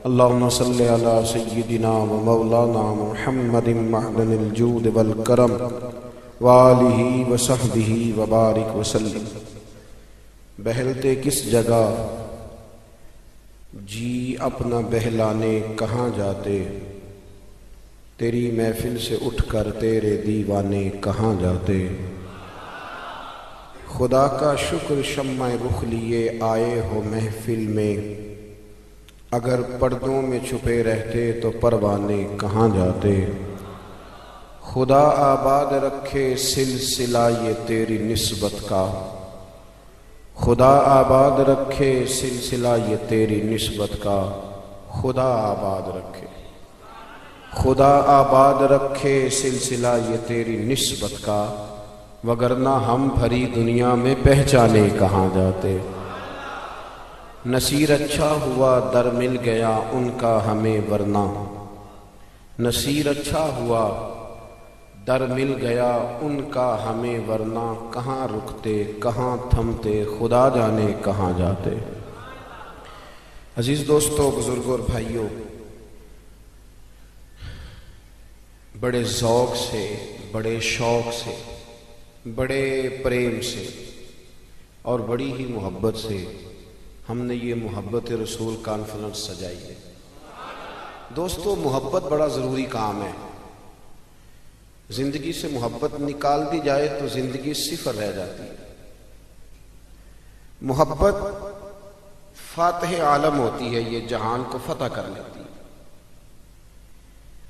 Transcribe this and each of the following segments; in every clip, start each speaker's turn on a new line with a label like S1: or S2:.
S1: اللهم صل على سيدنا ومولانا محمد معدن الجود والكرم وآلہ وصحبہ وبارک وسلم۔ بہلتے کس جگہ جی اپنا بہلانے کہاں جاتے، تیری محفل سے اٹھ کر تیرے دیوانے کہاں جاتے۔ خدا کا شکر شمع رخ لیے آئے ہو محفل میں، اگر پردوں میں چھپے رہتے تو پروانے کہاں جاتے۔ خدا آباد رکھے سلسلہ یہ تیری نسبت کا، خدا آباد رکھے سلسلہ یہ تیری نسبت کا، خدا آباد رکھے، خدا آباد رکھے سلسلہ یہ تیری نسبت کا، وگرنہ ہم بھری دنیا میں پہچانے کہاں جاتے۔ نصیر اچھا ہوا در مل گیا ان کا ہمیں ورنہ، نصیر اچھا ہوا در مل گیا ان کا ہمیں ورنہ، کہاں رکتے کہاں تھمتے خدا جانے کہاں جاتے۔ عزیز دوستو، بزرگوں اور بھائیوں، بڑے ذوق سے، بڑے شوق سے، بڑے پریم سے اور بڑی ہی محبت سے ہم نے یہ محبت رسول کانفرنس سجائی ہے۔ دوستو، محبت بڑا ضروری کام ہے۔ زندگی سے محبت نکال دی جائے تو زندگی صفر رہ جاتی ہے۔ محبت فاتح عالم ہوتی ہے، یہ جہان کو فتح کر لیتی ہے۔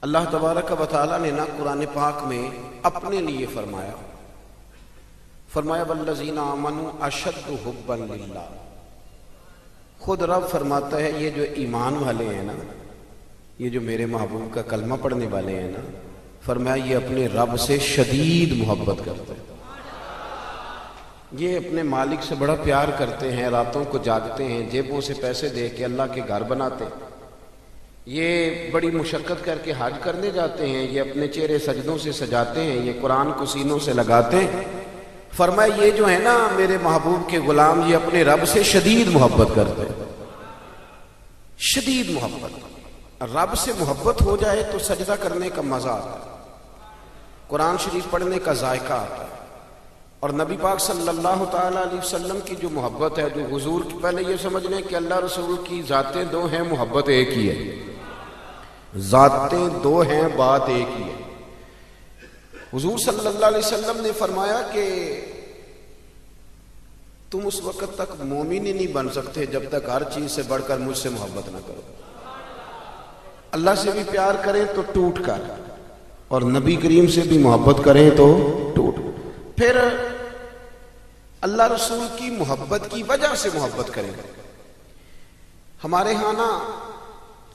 S1: اللہ تبارک و تعالیٰ نے قرآن پاک میں اپنے لیے فرمایا والذین آمنوا اشد حبا للہ۔ خود رب فرماتا ہے یہ جو ایمان والے ہیں نا، یہ جو میرے محبوب کا کلمہ پڑھنے والے ہیں نا، فرمایا یہ اپنے رب سے شدید محبت کرتے ہیں، یہ اپنے مالک سے بڑا پیار کرتے ہیں، راتوں کو جاگتے ہیں، جیبوں سے پیسے دے کے اللہ کے گھر بناتے ہیں، یہ بڑی مشقت کر کے حج کرنے جاتے ہیں، یہ اپنے چہرے سجدوں سے سجاتے ہیں، یہ قرآن کو سینوں سے لگاتے ہیں۔ فرمایا یہ جو ہے نا میرے محبوب کے غلام، یہ اپنے رب سے شدید محبت کرتے ہیں، شدید محبت۔ رب سے محبت ہو جائے تو سجدہ کرنے کا مزہ آتا ہے، قرآن شریف پڑھنے کا ذائقہ آتا ہے۔ اور نبی پاک صلی اللہ تعالیٰ علیہ وسلم کی جو محبت ہے، جو حضور کی، پہلے یہ سمجھ لیں کہ اللہ رسول کی ذاتیں دو ہیں، محبت ایک ہی ہے، ذاتیں دو ہیں، بات ایک ہی ہے۔ حضور صلی اللہ علیہ وسلم نے فرمایا کہ تم اس وقت تک مومن ہی نہیں بن سکتے جب تک ہر چیز سے بڑھ کر مجھ سے محبت نہ کرو۔ اللہ سے بھی پیار کریں تو ٹوٹ کر، اور نبی کریم سے بھی محبت کریں تو ٹوٹ۔ پھر اللہ رسول کی محبت کی وجہ سے محبت کریں۔ ہمارے ہاں نا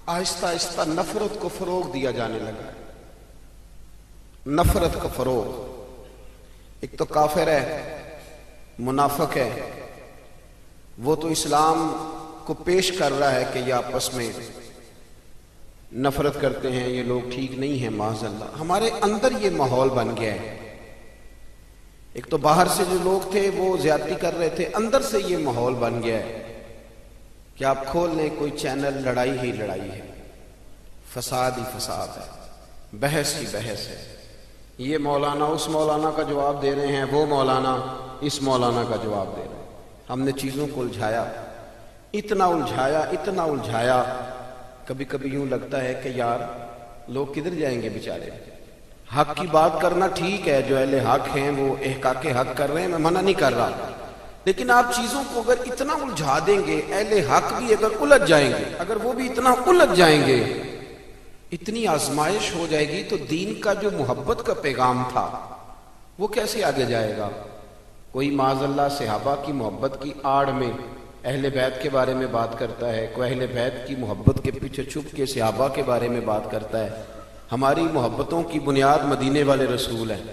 S1: آہستہ آہستہ نفرت کو فروغ دیا جانے لگا ہے، نفرت کا فروغ۔ ایک تو کافر ہے، منافق ہے، وہ تو اسلام کو پیش کر رہا ہے کہ یہ آپس میں نفرت کرتے ہیں، یہ لوگ ٹھیک نہیں ہیں، معاذ اللہ۔ ہمارے اندر یہ ماحول بن گیا ہے۔ ایک تو باہر سے جو لوگ تھے وہ زیادتی کر رہے تھے، اندر سے یہ ماحول بن گیا ہے کہ آپ کھول لیں کوئی چینل، لڑائی ہی لڑائی ہے، فساد ہی فساد ہے، بحث ہی بحث ہے۔ یہ مولانا اس مولانا کا جواب دے رہے ہیں، وہ مولانا اس مولانا کا جواب دے رہے ہیں۔ ہم نے چیزوں کو الجھایا، اتنا الجھایا، اتنا الجھایا، کبھی کبھی یوں لگتا ہے کہ یار لوگ کدھر جائیں گے بیچارے۔ حق کی بات کرنا ٹھیک ہے، جو اہل حق ہیں وہ احقاق حق کر رہے ہیں، میں منع نہیں کر رہا، لیکن آپ چیزوں کو اگر اتنا الجھا دیں گے، اہل حق بھی اگر الجھ جائیں گے، اگر وہ بھی اتنا الجھ جائیں گے، اتنی آزمائش ہو جائے گی، تو دین کا جو محبت کا پیغام تھا وہ کیسے آگے جائے گا۔ کوئی معاذ اللہ صحابہ کی محبت کی آڑ میں اہل بیت کے بارے میں بات کرتا ہے، کوئی اہل بیت کی محبت کے پیچھے چھپ کے صحابہ کے بارے میں بات کرتا ہے۔ ہماری محبتوں کی بنیاد مدینے والے رسول ہیں۔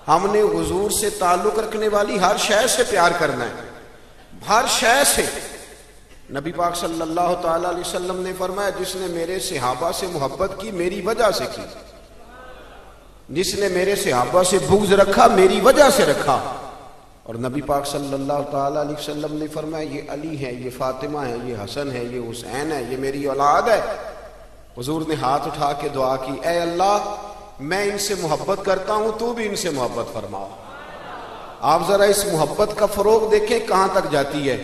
S1: ہم نے حضور سے تعلق رکھنے والی ہر شے سے پیار کرنا ہے، ہر شے سے۔ نبی پاک صلی اللہ تعالیٰ علیہ وسلم نے فرمایا جس نے میرے صحابہ سے محبت کی میری وجہ سے کی، جس نے میرے صحابہ سے بغض رکھا میری وجہ سے رکھا۔ اور نبی پاک صلی اللہ تعالی علیہ وسلم نے فرمایا یہ علی ہے، یہ فاطمہ ہے، یہ حسن ہے، یہ حسین ہے، یہ میری اولاد ہے۔ حضور نے ہاتھ اٹھا کے دعا کی، اے اللہ میں ان سے محبت کرتا ہوں، تو بھی ان سے محبت فرما۔ آپ ذرا اس محبت کا فروغ دیکھیں کہاں تک جاتی ہے۔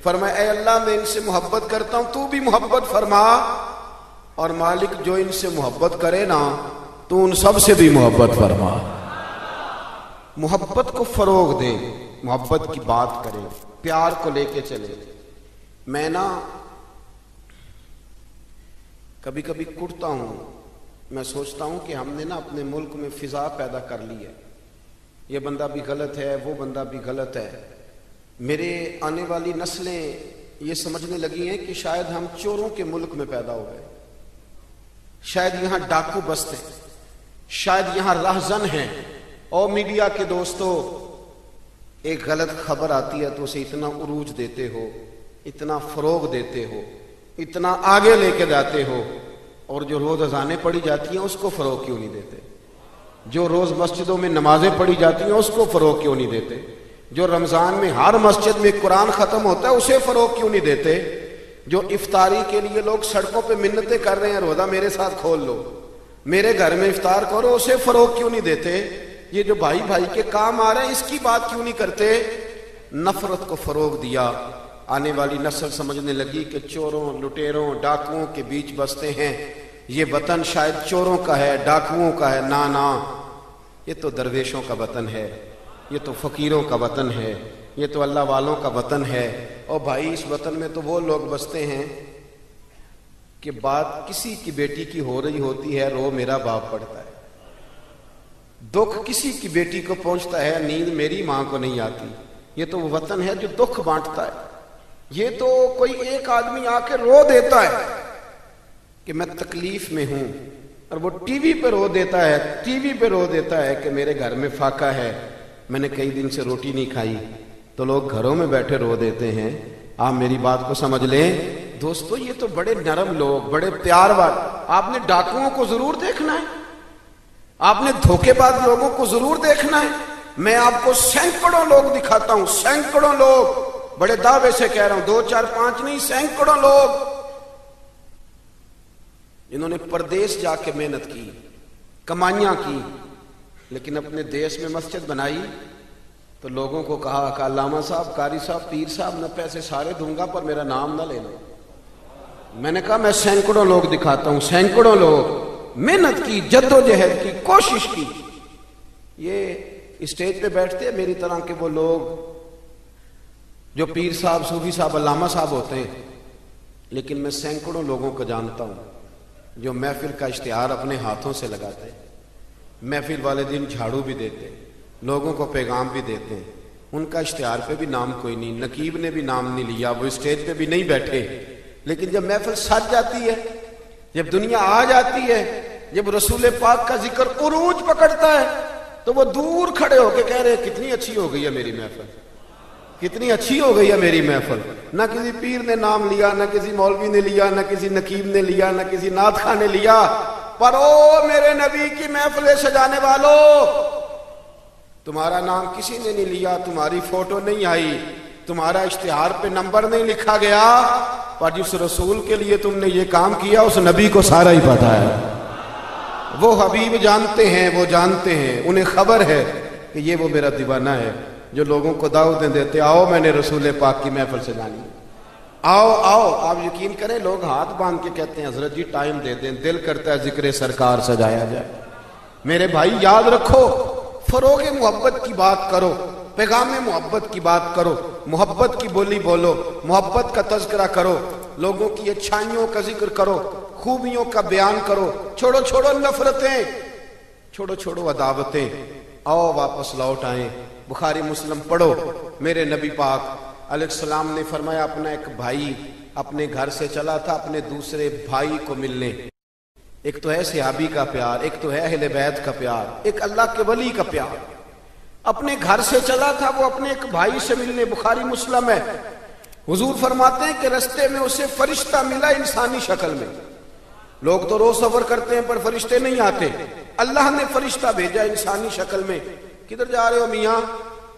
S1: فرمایا اے اللہ میں ان سے محبت کرتا ہوں، تو بھی محبت فرما، اور مالک جو ان سے محبت کرے نا تو ان سب سے بھی محبت فرما۔ محبت کو فروغ دے، محبت کی بات کرے، پیار کو لے کے چلے۔ میں نا کبھی کبھی کڑتا ہوں، میں سوچتا ہوں کہ ہم نے نا اپنے ملک میں فضا پیدا کر لی ہے، یہ بندہ بھی غلط ہے، وہ بندہ بھی غلط ہے۔ میرے آنے والی نسلیں یہ سمجھنے لگی ہیں کہ شاید ہم چوروں کے ملک میں پیدا ہو گئے، شاید یہاں ڈاکو بستے ہیں، شاید یہاں راہزن ہیں۔ اور میڈیا کے دوستو، ایک غلط خبر آتی ہے تو اسے اتنا عروج دیتے ہو، اتنا فروغ دیتے ہو، اتنا آگے لے کے جاتے ہو، اور جو روز اذانیں پڑھی جاتی ہیں اس کو فروغ کیوں نہیں دیتے؟ جو روز مسجدوں میں نمازیں پڑھی جاتی ہیں اس کو فروغ کیوں نہیں دیتے؟ جو رمضان میں ہر مسجد میں قرآن ختم ہوتا ہے اسے فروغ کیوں نہیں دیتے؟ جو افطاری کے لیے لوگ سڑکوں پہ منتیں کر رہے ہیں، روزہ میرے ساتھ کھول لو، میرے گھر میں افطار کرو، اسے فروغ کیوں نہیں دیتے؟ یہ جو بھائی بھائی کے کام آ رہے ہیں اس کی بات کیوں نہیں کرتے؟ نفرت کو فروغ دیا۔ آنے والی نسل سمجھنے لگی کہ چوروں، لٹیروں، ڈاکوؤں کے بیچ بستے ہیں، یہ وطن شاید چوروں کا ہے، ڈاکوؤں کا ہے۔ نا، یہ تو درویشوں کا وطن ہے، یہ تو فقیروں کا وطن ہے، یہ تو اللہ والوں کا وطن ہے۔ اور بھائی اس وطن میں تو وہ لوگ بستے ہیں کہ بات کسی کی بیٹی کی ہو رہی ہوتی ہے، رو میرا باپ پڑتا ہے، دکھ کسی کی بیٹی کو پہنچتا ہے، نیند میری ماں کو نہیں آتی۔ یہ تو وہ وطن ہے جو دکھ بانٹتا ہے۔ یہ تو کوئی ایک آدمی آ کے رو دیتا ہے کہ میں تکلیف میں ہوں، اور وہ ٹی وی پہ رو دیتا ہے، ٹی وی پہ رو دیتا ہے کہ میرے گھر میں فاقہ ہے، میں نے کئی دن سے روٹی نہیں کھائی، تو لوگ گھروں میں بیٹھے رو دیتے ہیں۔ آپ میری بات کو سمجھ لیں دوستو، یہ تو بڑے نرم لوگ، بڑے پیار والے۔ آپ نے ڈاکوؤں کو ضرور دیکھنا ہے، آپ نے دھوکے باز لوگوں کو ضرور دیکھنا ہے۔ میں آپ کو سینکڑوں لوگ دکھاتا ہوں، سینکڑوں لوگ، بڑے دعوے سے کہہ رہا ہوں، 2 4 5 نہیں، سینکڑوں لوگ جنہوں نے پردیس جا کے محنت کی، کمائیاں کی، لیکن اپنے دیش میں مسجد بنائی تو لوگوں کو کہا کہ علامہ صاحب، قاری صاحب، پیر صاحب، میں پیسے سارے دوں گا پر میرا نام نہ لینا۔ میں نے کہا میں سینکڑوں لوگ دکھاتا ہوں، سینکڑوں لوگ محنت کی، جدوجہد کی، کوشش کی۔ یہ اسٹیج پہ بیٹھتے ہیں میری طرح کے وہ لوگ جو پیر صاحب، صوفی صاحب، علامہ صاحب ہوتے ہیں، لیکن میں سینکڑوں لوگوں کو جانتا ہوں جو محفل کا اشتہار اپنے ہاتھوں سے لگاتے ہیں، محفل والے دن جھاڑو بھی دیتے ہیں، لوگوں کو پیغام بھی دیتے ہیں، ان کا اشتہار پہ بھی نام کوئی نہیں، نقیب نے بھی نام نہیں لیا، وہ اسٹیج پہ بھی نہیں بیٹھے، لیکن جب محفل سج جاتی ہے، جب دنیا آ جاتی ہے، جب رسول پاک کا ذکر عروج پکڑتا ہے تو وہ دور کھڑے ہو کے کہہ رہے ہیں کتنی اچھی ہو گئی ہے میری محفل، کتنی اچھی ہو گئی ہے میری محفل۔ نہ کسی پیر نے نام لیا، نہ کسی مولوی نے لیا، نہ کسی نقیب نے لیا، نہ کسی نعت خواہ نے لیا، پر او میرے نبی کی محفلیں سجانے والوں، تمہارا نام کسی نے نہیں لیا، تمہاری فوٹو نہیں آئی، تمہارا اشتہار پہ نمبر نہیں لکھا گیا، پر جس رسول کے لیے تم نے یہ کام کیا اس نبی کو سارا ہی پتا ہے۔ وہ حبیب جانتے ہیں، وہ جانتے ہیں، انہیں خبر ہے کہ یہ وہ میرا دیوانہ ہے جو لوگوں کو دعوتیں دیتے، آؤ میں نے رسول پاک کی محفل سجانی، آؤ آؤ۔ آپ یقین کریں لوگ ہاتھ باندھ کے کہتے ہیں حضرت جی ٹائم دے دیں، دل کرتا ہے ذکر سرکار سجایا جائے۔ میرے بھائی یاد رکھو، فروغ محبت کی بات کرو، پیغام محبت کی بات کرو، محبت کی بولی بولو، محبت کا تذکرہ کرو، لوگوں کی اچھائیوں کا ذکر کرو، خوبیوں کا بیان کرو، چھوڑو چھوڑو نفرتیں، چھوڑو چھوڑو عداوتیں، آؤ واپس لوٹ آئیں۔ بخاری مسلم پڑھو، میرے نبی پاک علیہ السلام نے فرمایا اپنا ایک بھائی اپنے گھر سے چلا تھا اپنے دوسرے بھائی کو ملنے۔ ایک تو ہے صحابی کا پیار، ایک تو ہے اہل بیت کا پیار، ایک اللہ کے ولی کا پیار۔ اپنے گھر سے چلا تھا وہ اپنے ایک بھائی سے ملنے، بخاری مسلم ہے۔ حضور فرماتے ہیں کہ رستے میں اسے فرشتہ ملا انسانی شکل میں۔ لوگ تو روز سفر کرتے ہیں پر فرشتے نہیں آتے، اللہ نے فرشتہ بھیجا انسانی شکل میں۔ کدھر جا رہے ہو میاں؟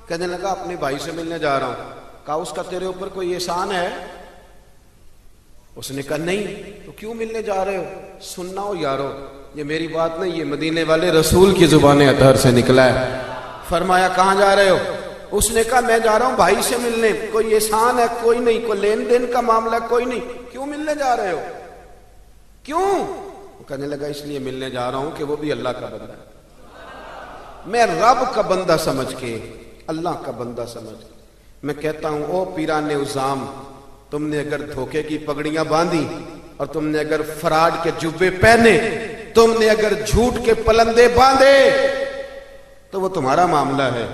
S1: کہنے لگا اپنے بھائی سے ملنے جا رہا ہوں. کہا اس کا تیرے اوپر کوئی احسان ہے؟ اس نے کہا نہیں. تو کیوں ملنے جا رہے ہو؟ سننا ہو یارو، یہ میری بات نہیں، یہ مدینے والے رسول کی زبان اطہر سے نکلا ہے. فرمایا کہاں جا رہے ہو؟ اس نے کہا میں جا رہا ہوں بھائی سے ملنے. کوئی احسان ہے؟ کوئی نہیں. کوئی لین دین کا معاملہ؟ کوئی نہیں. کیوں ملنے جا رہے ہو؟ کیوں؟ وہ کہنے لگا اس لیے ملنے جا رہا ہوں کہ وہ بھی اللہ کا بندہ ہے. میں رب کا بندہ سمجھ کے، اللہ کا بندہ سمجھ کے میں کہتا ہوں او پیران عظام، تم نے اگر دھوکے کی پگڑیاں باندھی اور تم نے اگر فراڈ کے جبے پہنے، تم نے اگر جھوٹ کے پلندے باندھے تو وہ تمہارا معاملہ ہے،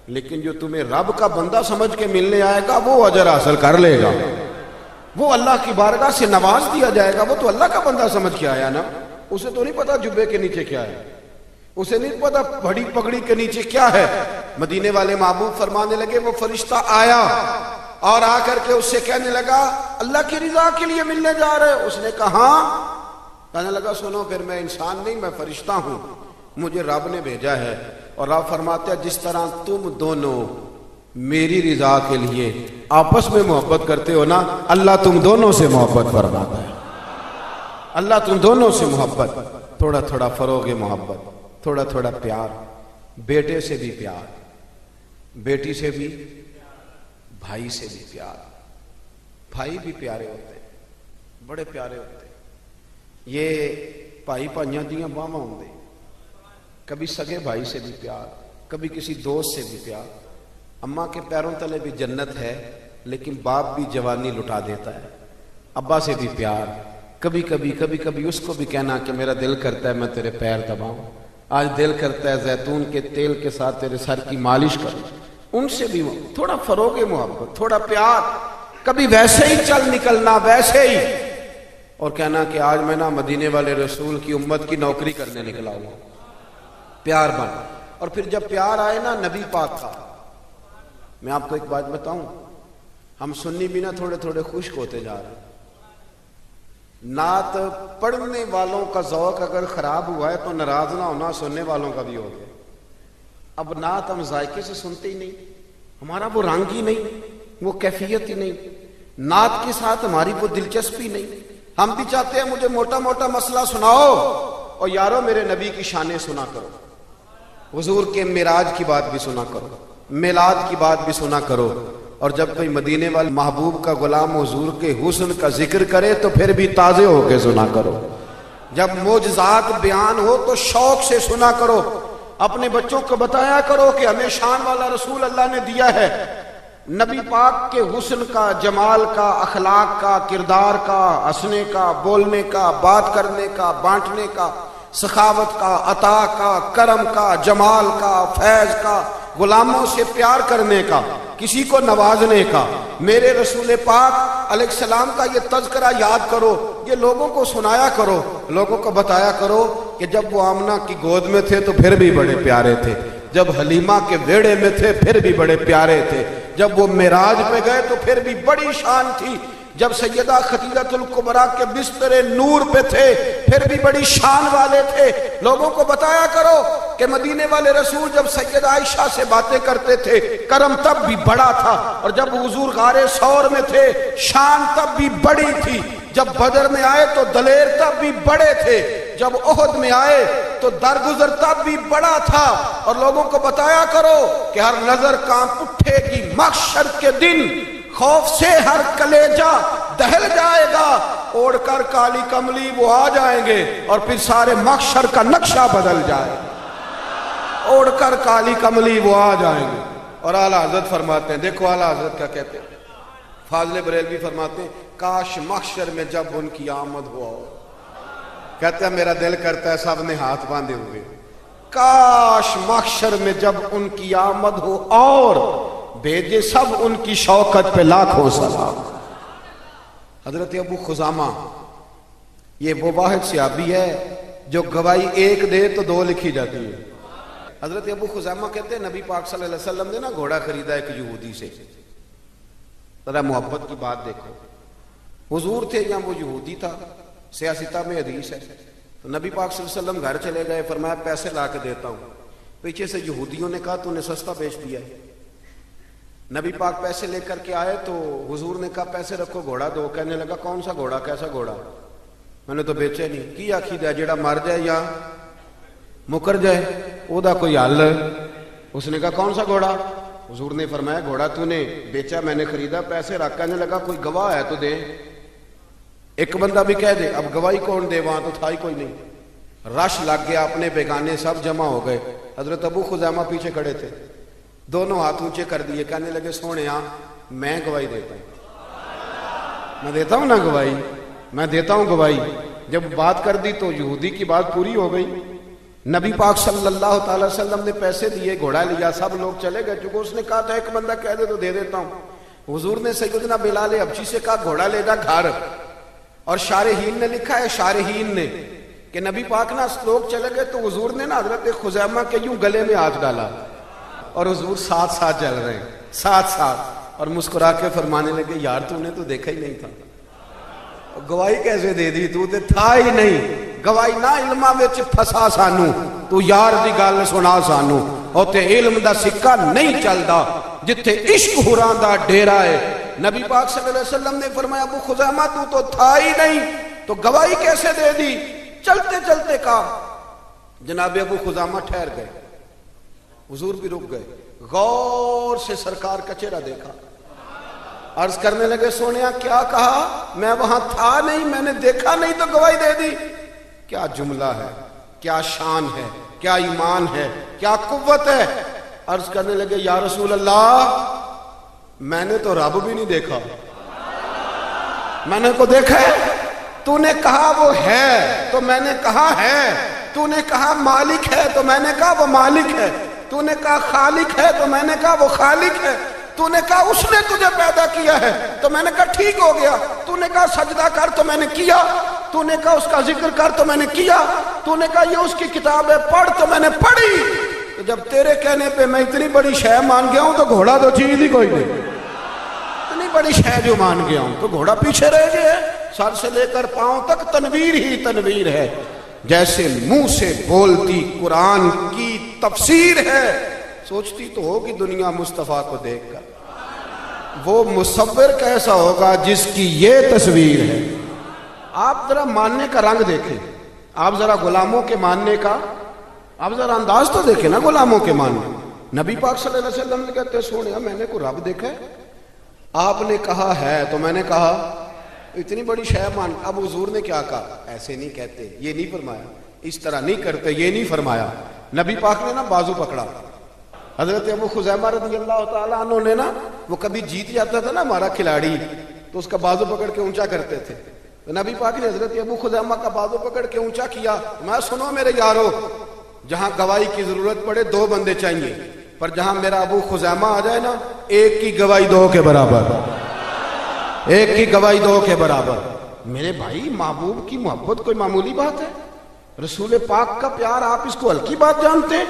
S1: لیکن جو تمہیں رب کا بندہ سمجھ کے ملنے آئے گا وہ اجر حاصل کر لے گا، وہ اللہ کی بارگاہ سے نواز دیا جائے گا. وہ تو اللہ کا بندہ سمجھ کے آیا نا، اسے تو نہیں پتا جبے کے نیچے کیا ہے، اسے نہیں پتا بڑی پگڑی کے نیچے کیا ہے. مدینے والے محبوب فرمانے لگے وہ فرشتہ آیا اور آ کر کے اس سے کہنے لگا اللہ کی رضا کے لیے ملنے جا رہے ہو؟ اس نے کہا ہاں. کہنے لگا سنو پھر میں انسان نہیں، میں فرشتہ ہوں، مجھے رب نے بھیجا ہے. اور رب فرماتے ہیں جس طرح تم دونوں میری رضا کے لیے آپس میں محبت کرتے ہو نا، اللہ تم دونوں سے محبت فرماتا ہے. اللہ تم دونوں سے محبت، تھوڑا تھوڑا فروغ محبت، تھوڑا تھوڑا پیار، بیٹے سے بھی پیار، بیٹی سے بھی، بھائی سے بھی پیار. بھائی بھی پیارے ہوتے ہیں، بڑے پیارے ہوتے ہیں. یہ بھائی پائیاں دیاں باواں ہوندے، کبھی سگے بھائی سے بھی پیار، کبھی کسی دوست سے بھی پیار. اماں کے پیروں تلے بھی جنت ہے، لیکن باپ بھی جوانی لٹا دیتا ہے. ابا سے بھی پیار، کبھی کبھی اس کو بھی کہنا کہ میرا دل کرتا ہے میں تیرے پیر دباؤں، آج دل کرتا ہے زیتون کے تیل کے ساتھ تیرے سر کی مالش کروں. ان سے بھی تھوڑا فروغ محبت، تھوڑا پیار. کبھی ویسے ہی چل نکلنا، ویسے ہی، اور کہنا کہ آج میں نا مدینے والے رسول کی امت کی نوکری کرنے نکلا ہوں. پیار بن. اور پھر جب پیار آئے نا نبی پاک کا، میں آپ کو ایک بات بتاؤں، ہم سنی بھی نا تھوڑے تھوڑے خشک ہوتے جا رہے ہیں. نعت پڑھنے والوں کا ذوق اگر خراب ہوا ہے تو ناراض نہ ہونا سننے والوں کا بھی ہو گیا. اب نعت ہم ذائقے سے سنتے ہی نہیں، ہمارا وہ رنگ ہی نہیں، وہ کیفیت ہی نہیں، نعت کے ساتھ ہماری وہ دلچسپی نہیں. ہم بھی چاہتے ہیں مجھے موٹا موٹا مسئلہ سناؤ، اور یارو میرے نبی کی شانیں سنا کرو، حضور کے معراج کی بات بھی سنا کرو، میلاد کی بات بھی سنا کرو. اور جب کوئی مدینے والے محبوب کا غلام حضور کے حسن کا ذکر کرے تو پھر بھی تازے ہو کے سنا کرو. جب معجزات بیان ہو تو شوق سے سنا کرو. اپنے بچوں کو بتایا کرو کہ ہمیں شان والا رسول اللہ نے دیا ہے. نبی پاک کے حسن کا، جمال کا، اخلاق کا، کردار کا، ہنسنے کا، بولنے کا، بات کرنے کا، بانٹنے کا، سخاوت کا، عطا کا، کرم کا، جمال کا، فیض کا، غلاموں سے پیار کرنے کا، کسی کو نوازنے کا. میرے رسول پاک علیہ السلام کا یہ تذکرہ یاد کرو، یہ لوگوں کو سنایا کرو، لوگوں کو بتایا کرو کہ جب وہ آمنہ کی گود میں تھے تو پھر بھی بڑے پیارے تھے، جب حلیمہ کے ویڑے میں تھے پھر بھی بڑے پیارے تھے، جب وہ معراج پہ گئے تو پھر بھی بڑی شان تھی، جب سیدہ خدیجہ الکبریٰ کے بستر نور پہ تھے پھر بھی بڑی شان والے تھے. لوگوں کو بتایا کرو کہ مدینے والے رسول جب سیدہ عائشہ سے باتیں کرتے تھے کرم تب بھی بڑا تھا، اور جب حضور غار ثور میں تھے شان تب بھی بڑی تھی، جب بدر میں آئے تو دلیر تب بھی بڑے تھے، جب احد میں آئے تو درگزر تب بھی بڑا تھا. اور لوگوں کو بتایا کرو کہ ہر نظر کانپ اٹھے گی محشر کے دن، خوف سے ہر کلیجہ دہل جائے گا، اوڑھ کر کالی کملی وہ آ جائیں گے اور پھر سارے محشر کا نقشہ بدل جائے گا. اوڑھ کر کالی کملی وہ آ جائیں گے. اور اعلیٰ حضرت فرماتے ہیں، دیکھو اعلیٰ حضرت کیا کہتے ہیں، فاضل بریلوی فرماتے ہیں کاش محشر میں جب ان کی آمد ہوا ہو. کہتے ہیں میرا دل کرتا ہے سب نے ہاتھ باندھے ہوئے، کاش محشر میں جب ان کی آمد ہو اور بھیجے سب ان کی شوکت پہ لاکھوں سلام. حضرت ابو خزامہ یہ وہ واحد صحابی ہے جو گواہی ایک دے تو دو لکھی جاتی ہے. حضرت ابو خزامہ کہتے ہیں نبی پاک صلی اللہ علیہ وسلم نے نا گھوڑا خریدا ایک یہودی سے. ذرا محبت کی بات دیکھو، حضور تھے یا وہ یہودی تھا، سیاستہ میں حدیث ہے. تو نبی پاک صلی اللہ علیہ وسلم گھر چلے گئے، فرمایا پیسے لا کے دیتا ہوں. پیچھے سے یہودیوں نے کہا تو نے سستا بیچ دیا ہے. نبی پاک پیسے لے کر کے آئے تو حضور نے کہا پیسے رکھو گھوڑا دو. کہنے لگا کون سا گھوڑا, کیسا گھوڑا؟ میں نے تو بیچے نہیں. کی آخی دیا جیڑا مر جائے یا مکر جائے او دا کوئی حل. اس نے کہا کون سا گھوڑا؟ حضور نے فرمایا گھوڑا تو نے بیچا, میں نے خریدا, پیسے رکھ. کہنے لگا کوئی گواہ ہے تو دے. ایک بندہ بھی کہہ دے. اب گواہی کون دے, وہاں تو تھا ہی کوئی نہیں. رش لگ گیا, اپنے بیگانے سب جمع ہو گئے. حضرت ابو خزیمہ پیچھے کھڑے تھے, دونوں ہاتھ اونچے کر دیے. کہنے لگے سونیا میں گواہی دیتا ہوں, میں دیتا ہوں نا گواہی, میں دیتا ہوں گواہی. جب بات کر دی تو یہودی کی بات پوری ہو گئی. نبی پاک صلی اللہ تعالی وسلم نے پیسے دیے, گھوڑا لیا, سب لوگ چلے گئے. چونکہ اس نے کہا تھا ایک بندہ کہہ دے تو دے دیتا ہوں. حضور نے سیدنا بلال حبشی سے کہا گھوڑا لے جا گھر. اور شارحین نے لکھا ہے, شارحین نے, کہ نبی پاک نا لوگ چلے گئے تو حضور نے نا حضرت خزیمہ کے یوں گلے میں ہاتھ ڈالا اور حضور ساتھ ساتھ چل رہے ہیں, ساتھ ساتھ, اور مسکرا کے فرمانے لگے یار تو نے تو دیکھا ہی نہیں تھا, گواہی کیسے دے دی, تو تے تھا ہی نہیں. گواہی نہ علماں وچ پھسا سانو, تو یار دی گل سنا سانو. اوتے علم دا سکہ نہیں چلدا جتھے عشق ہوراں دا ڈیرا ہے. نبی پاک صلی اللہ علیہ وسلم نے فرمایا ابو خزیمہ تو تھا ہی نہیں, تو گواہی کیسے دے دی؟ چلتے چلتے کہا. جناب ابو خزیمہ ٹھہر گئے, حضور بھی رک گئے, غور سے سرکار کا چہرہ دیکھا. عرض کرنے لگے سونیا کیا کہا؟ میں وہاں تھا نہیں, میں نے دیکھا نہیں تو گواہی دے دی. کیا جملہ ہے, کیا شان ہے, کیا ایمان ہے, کیا قوت ہے. عرض کرنے لگے یا رسول اللہ میں نے تو رب بھی نہیں دیکھا, میں نے کو دیکھا ہے. تو نے کہا وہ ہے تو میں نے کہا ہے, تو نے کہا مالک ہے تو میں نے کہا وہ مالک ہے, تو نے کہا خالق ہے تو میں نے کہا وہ خالق ہے, تو نے کہا اس نے تجھے پیدا کیا ہے تو میں نے کہا ٹھیک ہو گیا, تو نے کہا سجدہ کر تو میں نے کیا, تو نے کہا اس کا ذکر کر تو میں نے کیا, تو نے کہا یہ اس کی کتاب ہے پڑھ تو میں نے پڑھی. تو جب تیرے کہنے پہ میں اتنی بڑی شے مان گیا ہوں تو گھوڑا تو چیز ہی کوئی نہیں, اتنی بڑی شے جو مان گیا ہوں تو گھوڑا پیچھے رہ گیا. سر سے لے کر پاؤں تک تنویر ہی تنویر ہے, جیسے منہ سے بولتی قرآن کی تفسیر ہے. سوچتی تو ہوگی دنیا مصطفیٰ کو دیکھ کر وہ مصور کیسا ہوگا جس کی یہ تصویر ہے. آپ ذرا ماننے کا رنگ دیکھیں, آپ ذرا غلاموں کے ماننے کا, آپ ذرا انداز تو دیکھیں نا غلاموں کے ماننے. نبی پاک صلی اللہ علیہ وسلم نے کہتے سونے میں نے کو رب دیکھا ہے, آپ نے کہا ہے تو میں نے کہا اتنی بڑی شے مان. اب حضور نے کیا کہا, ایسے نہیں کہتے, یہ نہیں فرمایا, اس طرح نہیں کرتے, یہ نہیں فرمایا. نبی پاک نے نا بازو پکڑا. حضرت ابو خزیمہ رضی اللہ تعالیٰ عنہ نے نا, وہ کبھی جیت جاتا تھا نا ہمارا کھلاڑی, تو اس کا بازو پکڑ کے اونچا کرتے تھے. تو نبی پاک نے حضرت ابو خزیمہ کا بازو پکڑ کے اونچا کیا. میں سنو میرے یارو, جہاں گواہی کی ضرورت پڑے 2 بندے چاہیے, پر جہاں میرا ابو خزیمہ آ جائے نا, ایک کی گواہی 2 کے برابر, ایک کی گواہی 2 کے برابر. میرے بھائی محبوب کی محبت کوئی معمولی بات ہے؟ رسول پاک کا پیار آپ اس کو ہلکی بات جانتے ہیں؟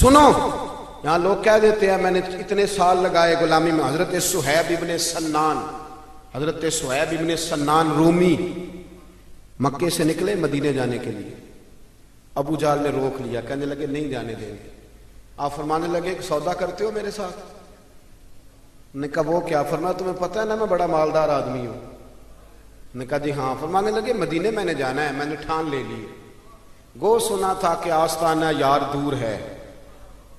S1: سنو, یہاں لوگ کہہ دیتے ہیں میں نے اتنے سال لگائے غلامی میں. حضرت صہیب ابن سنان, حضرت صہیب ابن سنان رومی مکے سے نکلے مدینے جانے کے لیے. ابو جہل نے روک لیا, کہنے لگے نہیں جانے دیں گے. آپ فرمانے لگے سودا کرتے ہو میرے ساتھ؟ نے کہا وہ کیا؟ فرمایا تمہیں پتہ ہے نا میں بڑا مالدار آدمی ہوں. نے کہا جی ہاں. فرمانے لگے مدینے میں نے جانا ہے, میں نے ٹھان لے لی. گو سنا تھا کہ آستانہ یار دور ہے,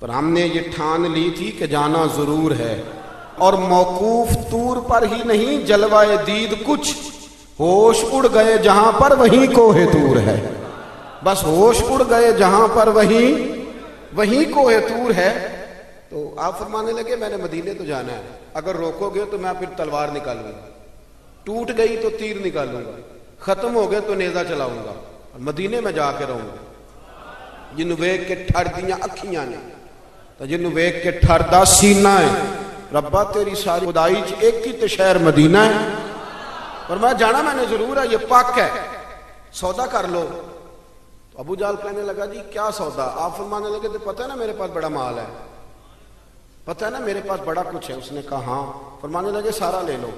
S1: پر ہم نے یہ ٹھان لی تھی کہ جانا ضرور ہے. اور موقوف طور پر ہی نہیں جلوائے دید کچھ, ہوش اڑ گئے جہاں پر وہیں کوہ طور ہے. بس ہوش اڑ گئے جہاں پر وہیں کوہ طور ہے. تو آپ فرمانے لگے میں نے مدینے تو جانا ہے, اگر روکو گے تو میں پھر تلوار نکالوں گا, ٹوٹ گئی تو تیر نکالوں گا, ختم ہو گئے تو نیزہ چلاؤں گا, مدینے میں جا کے رہوں گا. جنوں ویکھ کے ٹھر دیاں اکھیاں نے, تو جنوں ویکھ کے ٹھر دا سینہ ہے. ربا تیری ساری خدائی چ ایک ہی تے شہر مدینہ ہے, اور میں جانا میں نے ضرور ہے, یہ پاک ہے, سودا کر لو. تو ابو جہل کہنے لگا جی کیا سودا؟ آپ فرمانے لگے تو پتہ ہے نا میرے پاس بڑا مال ہے, پتہ ہے نا میرے پاس بڑا کچھ ہے. اس نے کہا ہاں. فرمانے لگے سارا لے لو.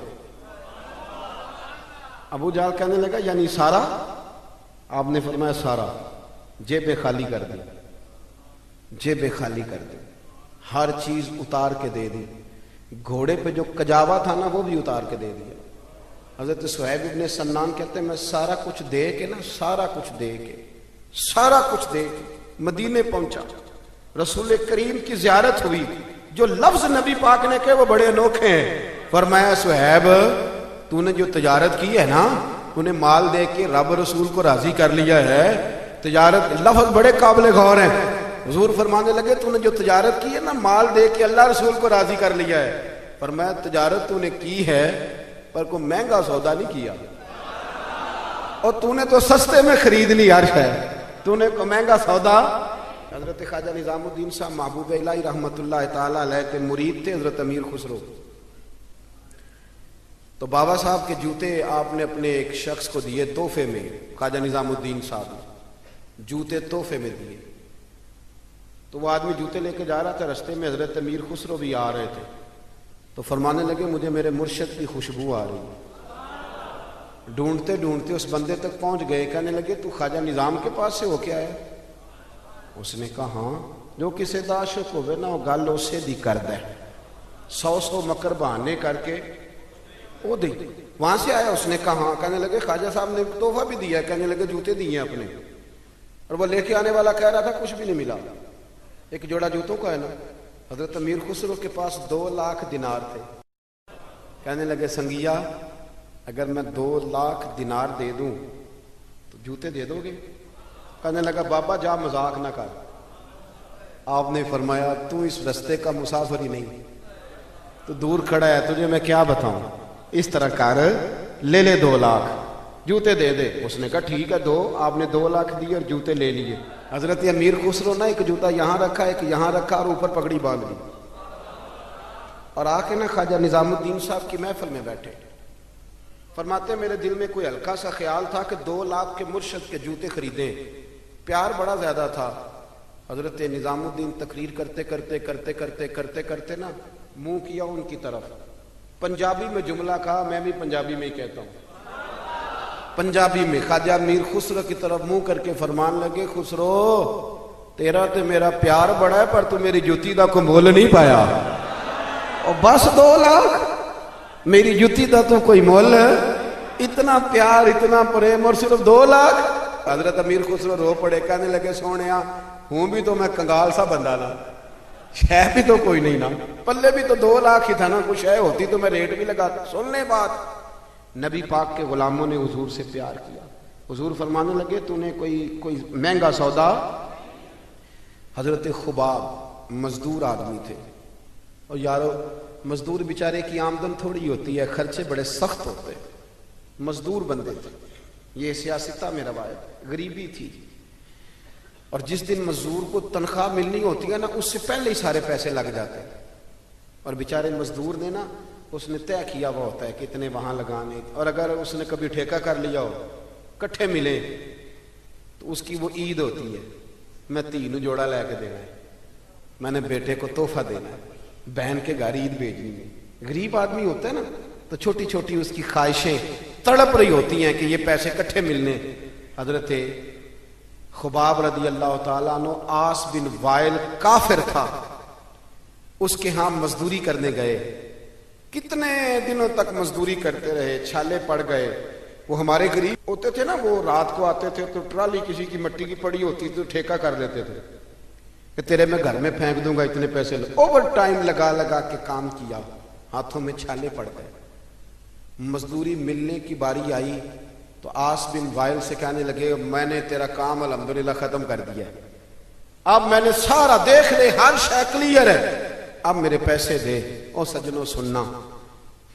S1: ابو جہل کہنے لگا یعنی سارا؟ آپ نے فرمایا سارا. جیبیں خالی کر دی, جیبیں خالی کر دی, ہر چیز اتار کے دے دی. گھوڑے پہ جو کجاوا تھا نا وہ بھی اتار کے دے دیا۔ حضرت صہیب ابن سنان کہتے ہیں میں سارا کچھ دے کے سارا کچھ دے کے مدینے پہنچا، رسول کریم کی زیارت ہوئی، جو لفظ نبی پاک نے کہے وہ بڑے انوکھے ہیں۔ فرمایا صہیب تو نے جو تجارت کی ہے نا، انہیں مال دے کے رب رسول کو راضی کر لیا ہے، تجارت لفظ بڑے قابل غور ہیں۔ حضور فرمانے لگے تو نے جو تجارت کی ہے نا، مال دے کے اللہ رسول کو راضی کر لیا ہے۔ فرمایا تجارت تو نے کی ہے پر کوئی مہنگا سودا نہیں کیا، اور تو نے تو سستے میں خرید لی عرش ہے، تو نے کوئی مہنگا سودا۔ حضرت خواجہ نظام الدین صاحب محبوب الہی رحمت اللہ تعالی علیہ کے مرید تھے حضرت امیر خسرو۔ تو بابا صاحب کے جوتے آپ نے اپنے ایک شخص کو دیے تحفے میں، خواجہ نظام الدین صاحب نے جوتے تحفے میں دیے۔ تو وہ آدمی جوتے لے کے جا رہا تھا، رستے میں حضرت امیر خسرو بھی آ رہے تھے، تو فرمانے لگے مجھے میرے مرشد کی خوشبو آ رہی ہے۔ ڈھونڈتے ڈھونڈتے اس بندے تک پہنچ گئے، کہنے لگے تو خواجہ نظام کے پاس سے ہو کے آیا؟ اس نے کہا ہاں، جو کسی دا عاشق ہوئے نا وہ گل اسے دی کرد ہے، 100 مکر بہانے کر کے وہ دی وہاں سے آیا۔ اس نے کہا ہاں۔ کہنے لگے خواجہ صاحب نے تحفہ بھی دیا ہے، کہنے لگے جوتے دیے اپنے، اور وہ لے کے آنے والا کہہ رہا تھا کچھ بھی نہیں ملا، ایک جوڑا جوتوں کا ہے نا۔ حضرت امیر خسرو کے پاس 2 لاکھ دینار تھے۔ کہنے لگے سنگیا اگر میں 2 لاکھ دینار دے دوں تو جوتے دے دو گے؟ کہنے لگا بابا جا مذاق نہ کر۔ آپ نے فرمایا تو اس رستے کا مسافر ہی نہیں، تو دور کھڑا ہے، تجھے میں کیا بتاؤں، اس طرح کر لے لے 2 لاکھ جوتے دے دے۔ اس نے کہا ٹھیک ہے دو۔ آپ نے 2 لاکھ دیے اور جوتے لے لیے۔ حضرت امیر خسرو نے ایک جوتا یہاں رکھا، ایک یہاں رکھا، اور اوپر پگڑی باندھ دی، اور آ کے نا خواجہ نظام الدین صاحب کی محفل میں بیٹھے۔ فرماتے میرے دل میں کوئی ہلکا سا خیال تھا کہ 2 لاکھ کے مرشد کے جوتے خریدیں، پیار بڑا زیادہ تھا۔ حضرت نظام الدین تقریر کرتے نا منہ کیا ان کی طرف، پنجابی میں جملہ کہا، میں بھی پنجابی میں ہی کہتا ہوں، پنجابی میں خواجہ امیر خسرو کی طرف منہ کر کے فرمان لگے خسرو تیرا تے میرا پیار بڑا ہے، پر تو میری جوتی دا کو مول نہیں پایا، اور بس 2 لاکھ میری جوتی دا تو کوئی مول، اتنا پیار اتنا پریم، اور صرف 2 لاکھ۔ حضرت امیر خسرو رو پڑے، کہنے لگے سونیا ہوں بھی تو میں کنگال سا بندہ نا، شے بھی تو کوئی نہیں نا، پلے بھی تو 2 لاکھ ہی تھا نا، کچھ شے ہوتی تو میں ریٹ بھی لگاتا۔ سن لے بات، نبی پاک کے غلاموں نے حضور سے پیار کیا۔ حضور فرمانے لگے تو نے کوئی مہنگا سودا۔ حضرت خباب مزدور آدمی تھے، اور یارو مزدور بیچارے کی آمدن تھوڑی ہوتی ہے، خرچے بڑے سخت ہوتے، مزدور بندے تھے، یہ سیاستہ میں روایت، غریبی تھی، اور جس دن مزدور کو تنخواہ ملنی ہوتی ہے نا اس سے پہلے ہی سارے پیسے لگ جاتے ہیں، اور بیچارے مزدور نے نا اس نے طے کیا ہوا ہوتا ہے کہ اتنے وہاں لگانے، اور اگر اس نے کبھی ٹھیکہ کر لیا ہو کٹھے ملے تو اس کی وہ عید ہوتی ہے، میں 3 جوڑا لے کے دینا ہے، میں نے بیٹے کو تحفہ دینا ہے، بہن کے گھر عید بھیجنی ہے۔ غریب آدمی ہوتا ہے نا تو چھوٹی چھوٹی اس کی خواہشیں تڑپ رہی ہوتی ہیں کہ یہ پیسے کٹھے ملنے۔ حضرت خباب رضی اللہ تعالیٰ عنہ آس بن وائل کافر تھا، اس کے ہاں مزدوری کرنے گئے، کتنے دنوں تک مزدوری کرتے رہے، چھالے پڑ گئے۔ وہ ہمارے غریب ہوتے تھے نا، وہ رات کو آتے تھے تو ٹرالی کسی کی مٹی کی پڑی ہوتی تو ٹھیکہ کر دیتے تھے کہ تیرے میں گھر میں پھینک دوں گا اتنے پیسے، اوور ٹائم لگا کے کام کیا، ہاتھوں میں چھالے پڑ گئے۔ مزدوری ملنے کی باری آئی تو آس بن وائل سے کہنے لگے میں نے تیرا کام الحمدللہ ختم کر دیا، اب میں نے سارا دیکھ لے، ہر شے کلیئر ہے، اب میرے پیسے دے۔ او سجنوں سننا،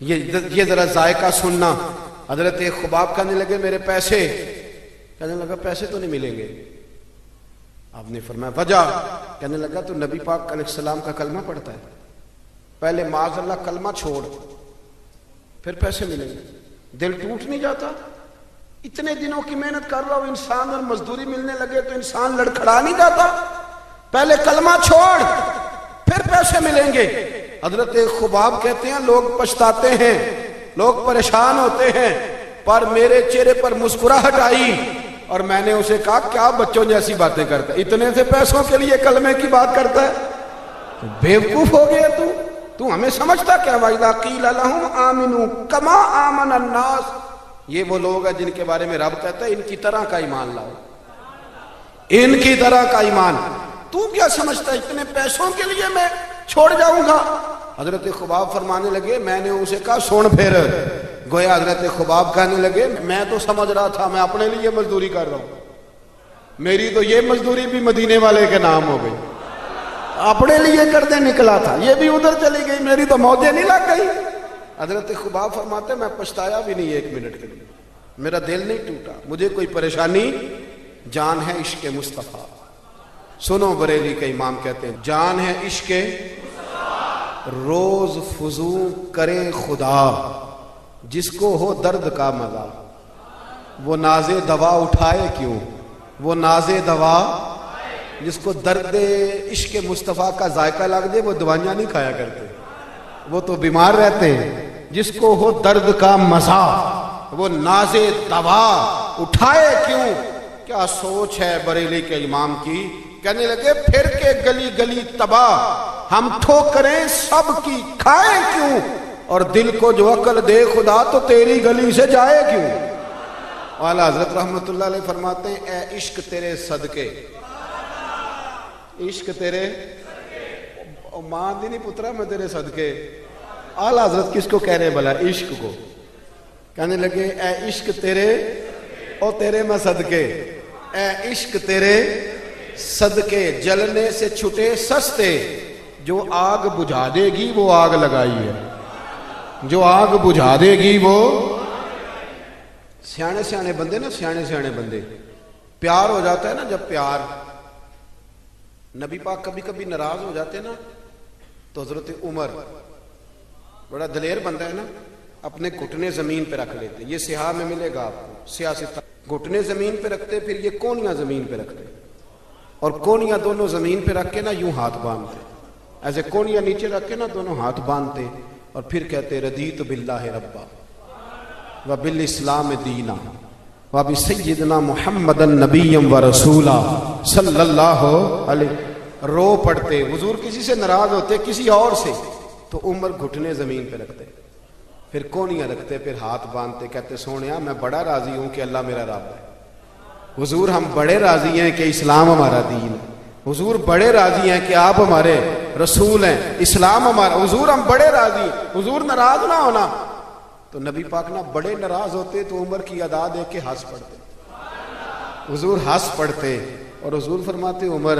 S1: یہ ذرا ذائقہ سننا۔ حضرت خباب کہنے لگے میرے پیسے، کہنے لگا پیسے تو نہیں ملیں گے۔ آپ نے فرمایا وجہ، کہنے لگا تو نبی پاک علیہ السلام کا کلمہ پڑھتا ہے، پہلے معاذ اللہ کلمہ چھوڑ پھر پیسے ملیں گے۔ دل ٹوٹ نہیں جاتا؟ اتنے دنوں کی محنت کر رہا ہوں انسان، اور مزدوری ملنے لگے تو انسان لڑکھڑا نہیں جاتا؟ پہلے کلمہ چھوڑ پھر پیسے ملیں گے۔ حضرت خباب کہتے ہیں لوگ پچھتاتے ہیں، لوگ پریشان ہوتے ہیں، پر میرے چہرے پر مسکراہٹ آئی، اور میں نے اسے کہا کیا بچوں جیسی باتیں کرتا ہے، اتنے سے پیسوں کے لیے کلمے کی بات کرتا ہے، بے وقوف ہو گیا تو۔ تو ہمیں سمجھتا کیا؟ وَإِذَا قِيلَ لَهُمْ آمِنُوا كَمَا آمَنَ النَّاسُ، یہ وہ لوگ ہیں جن کے بارے میں رب کہتا ہے ان کی طرح کا ایمان لاؤ، ان کی طرح کا ایمان۔ تو کیا سمجھتا ہے اتنے پیسوں کے لیے میں چھوڑ جاؤں گا؟ حضرت خباب فرمانے لگے، میں نے اسے کہا سن پھر، گویا حضرت خباب کہنے لگے میں تو سمجھ رہا تھا میں اپنے لیے مزدوری کر رہا ہوں، میری تو یہ مزدوری بھی مدینے والے کے نام ہو گئی، اپنے لیے کرنے نکلا تھا، یہ بھی ادھر چلی گئی، میری تو موجیں نہیں لگ گئی۔ حضرت خباب فرماتے میں پچھتایا بھی نہیں ایک منٹ کے لیے، میرا دل نہیں ٹوٹا، مجھے کوئی پریشانی، جان ہے عشق مصطفیٰ۔ سنو بریلی کے امام کہتے ہیں جان ہے عشق روز فزوں کرے خدا، جس کو ہو درد کا مزہ، وہ ناز دوا اٹھائے کیوں، وہ ناز دوا، جس کو درد عشق مصطفیٰ کا ذائقہ لگ جائے وہ دوائیاں نہیں کھایا کرتے، وہ تو بیمار رہتے ہیں۔ جس کو ہو درد کا مزہ وہ ناز دوا اٹھائے کیوں۔ کیا سوچ ہے بریلی کے امام کی، کہنے لگے پھر کے گلی گلی تباہ، ہم ٹھوکریں سب کی کھائیں کیوں، اور دل کو جو عقل دے خدا تو تیری گلی سے جائے کیوں۔ اعلیٰ حضرت رحمت اللہ علیہ فرماتے ہیں اے عشق تیرے صدقے، عشق تیرے ماں دی نہیں پترا میں تیرے صدقے۔ اعلیٰ حضرت کس کو کہہ رہے بھلا؟ عشق کو۔ کہنے لگے اے عشق تیرے او تیرے میں صدقے، اے عشق تیرے صدقے، جلنے سے چھٹے سستے، جو آگ بجھا دے گی وہ آگ لگائی ہے، جو آگ بجھا دے گی وہ۔ سیانے سیانے بندے نا، سیانے سیانے بندے، پیار ہو جاتا ہے نا، جب پیار، نبی پاک کبھی کبھی ناراض ہو جاتے نا تو حضرت عمر بڑا دلیر بندہ ہے نا، اپنے گھٹنے زمین پہ رکھ لیتے، یہ سیاہ میں ملے گا آپ کو، سیاست گھٹنے زمین پہ رکھتے، پھر یہ کونیاں زمین پہ رکھتے، اور کونیاں دونوں زمین پہ رکھ کے نا یوں ہاتھ باندھتے، ایسے کونیاں نیچے رکھ کے نا دونوں ہاتھ باندھتے، اور پھر کہتے رضیت باللہ ربا وبالاسلام دینا وبسیدنا محمد نبی و رسولا صلی اللہ علیہ۔ رو پڑتے، حضور کسی سے ناراض ہوتے کسی اور سے تو عمر گھٹنے زمین پہ رکھتے، پھر کونیاں رکھتے، پھر ہاتھ باندھتے، کہتے سونیا میں بڑا راضی ہوں کہ اللہ میرا رب ہے، حضور ہم بڑے راضی ہیں کہ اسلام ہمارا دین ہے، حضور بڑے راضی ہیں کہ آپ ہمارے رسول ہیں، اسلام ہمارا، حضور ہم بڑے راضی ہیں، حضور ناراض نہ ہونا۔ تو نبی پاک نہ بڑے ناراض ہوتے تو عمر کی ادا دے کے ہنس پڑتے، حضور ہنس پڑتے، اور حضور فرماتے عمر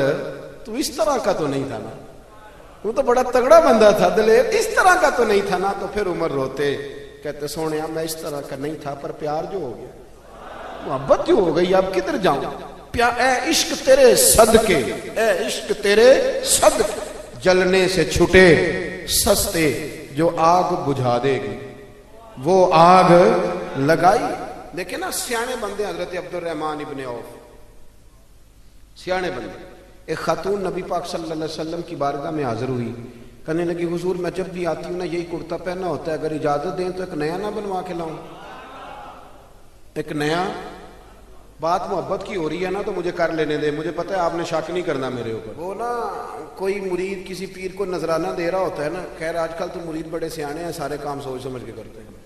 S1: تو اس طرح کا تو نہیں تھا نا، وہ تو بڑا تگڑا بندہ تھا دلیر، اس طرح کا تو نہیں تھا نا۔ تو پھر عمر روتے، کہتے سونیا میں اس طرح کا نہیں تھا، پر پیار جو ہو گیا، محبت جو ہو گئی، اب کدھر جاؤں، اے عشق تیرے صدقے، اے عشق تیرے صدقے، جلنے سے چھٹے سستے، جو آگ بجھا دے گی وہ آگ لگائی۔ دیکھیں نا سیانے بندے، حضرت عبد الرحمن ابن عوف سیانے بندے، ایک خاتون نبی پاک صلی اللہ علیہ وسلم کی بارگاہ میں حاضر ہوئی، کہنے لگی حضور میں جب بھی آتی ہوں نا یہی کرتا پہننا ہوتا ہے، اگر اجازت دیں تو ایک نیا نہ بنوا کے لاؤں، ایک نیا، بات محبت کی ہو رہی ہے نا تو مجھے کر لینے دے، مجھے پتہ ہے آپ نے شک نہیں کرنا میرے اوپر۔ وہ نا کوئی مرید کسی پیر کو نذرانہ دے رہا ہوتا ہے نا، خیر آج کل تو مرید بڑے سیانے ہیں، سارے کام سوچ سمجھ کے کرتے ہیں،